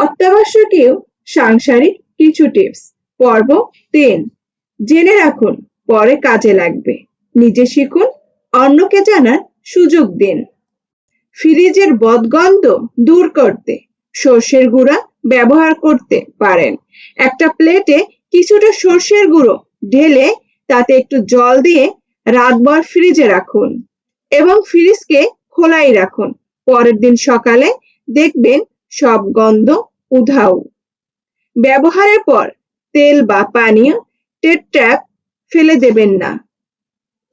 অত্যাবশ্যকীয় সাংসারিক কিছু টিপস। পর্ব 3। জেনে রাখুন, পরে কাজে লাগবে। নিজে শিখুন, অন্যকে জানার সুযোগ দিন। ফ্রিজের বদগন্ধ দূর করতে সর্ষের গুঁড়া ব্যবহার করতে পারেন। একটা প্লেটে কিছুটা সর্ষের গুঁড়ো ঢেলে তাতে একটু জল দিয়ে রাতভর ফ্রিজে রাখুন এবং ফ্রিজকে খোলাই রাখুন। পরের দিন সকালে দেখবেন সব গন্ধ উধাও। ব্যবহারের পর তেল বা পানীয় ট্যাপ ফেলে দেবেন না।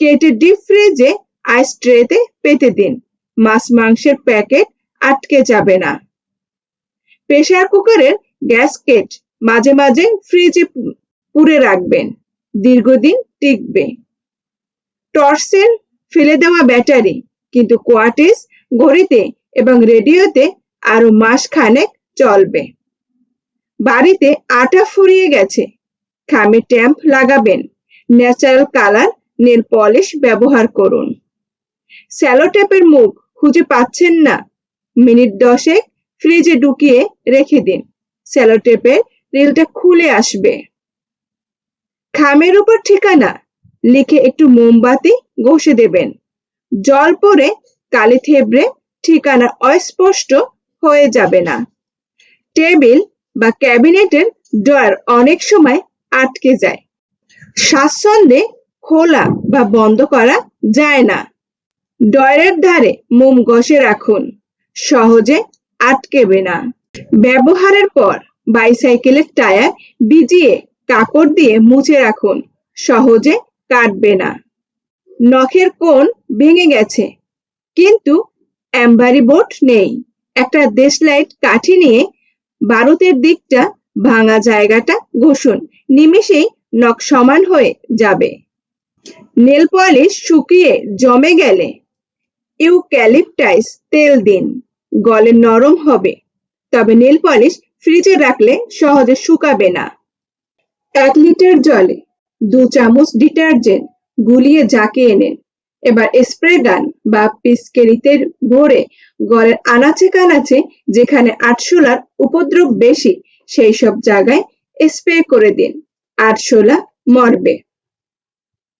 কেটে ডিপ ফ্রিজে আইস ট্রেতে পেতে দিন। মাছ মাংসের প্যাকেট আটকে যাবে না। প্রেসার কুকারের গ্যাসকেট মাঝে মাঝে ফ্রিজে পুরে রাখবেন, দীর্ঘদিন টিকবে। টর্চের ফেলে দেওয়া ব্যাটারি কিন্তু কোয়ার্টিজ ঘড়িতে এবং রেডিওতে আরো মাস খানেক চলবে। বাড়িতে আটা ফুরিয়ে গেছে, খামে ট্যাম্প লাগাবেন। ন্যাচারাল কালার নেল পলিশ ব্যবহার করুন। স্যালোটেপের মুখ খুঁজে পাচ্ছেন না? মিনিট 10 ফ্রিজে ঢুকিয়ে রেখে দিন, স্যালোটেপের রিলটা খুলে আসবে। খামের উপর ঠিকানা লিখে একটু মোমবাতি ঘষে দেবেন। জল পরে কালি থেবড়ে ঠিকানা অস্পষ্ট হয়ে যাবে না। টেবিল বা ক্যাবিনেটের ড্রয়ার অনেক সময় আটকে যায়, স্বাচ্ছন্দ্যে খোলা বা বন্ধ করা যায় না। ড্রয়ারের ধারে মোম ঘষে রাখুন, সহজে আটকেবে না। ব্যবহারের পর বাইসাইকেলের টায়ার ভিজিয়ে কাপড় দিয়ে মুছে রাখুন, সহজে কাটবে না। নখের কোণ ভেঙে গেছে কিন্তু এমবারি বোর্ড নেই, একটা দেশলাইট কাঠি নিয়ে বারুদের দিকটা ভাঙা জায়গাটা ঘষুন, নিমেষেই নখ সমান হয়ে যাবে। নেল পলিশ শুকিয়ে জমে গেলে ইউক্যালিপটাস তেল দিন, গলে নরম হবে। তবে নেল পলিশ ফ্রিজে রাখলে সহজে শুকাবে না। 1 লিটার জলে 2 চামচ ডিটারজেন্ট গুলিয়ে জাকিয়ে নিন। এবার স্প্রে গান বা পিচকারিতে ভরে ঘরের আনাচে কানাচে যেখানে আরশোলার উপদ্রব বেশি সেই সব জায়গায় স্প্রে করে দিন, আরশোলা মরবে।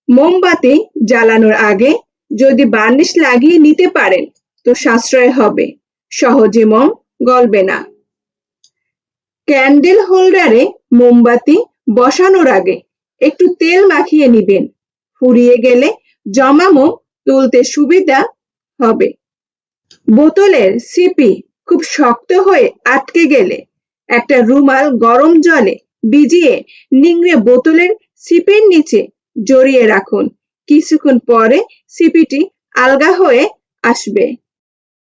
মোমবাতি জ্বালানোর আগে যদি বার্নিশ লাগিয়ে নিতে পারেন তো সাশ্রয় হবে, সহজে মোম গলবে না। ক্যান্ডেল হোল্ডারে মোমবাতি বসানোর আগে একটু তেল মাখিয়ে নিবেন, ফুরিয়ে গেলে জমা মোম তুলতে সুবিধা হবে। বোতলের সিপি খুব শক্ত হয়ে আটকে গেলে একটা রুমাল গরম জলে ভিজিয়ে নিংড়ে বোতলের সিপির নিচে জড়িয়ে রাখুন, কিছুক্ষণ পরে সিপিটি আলগা হয়ে আসবে।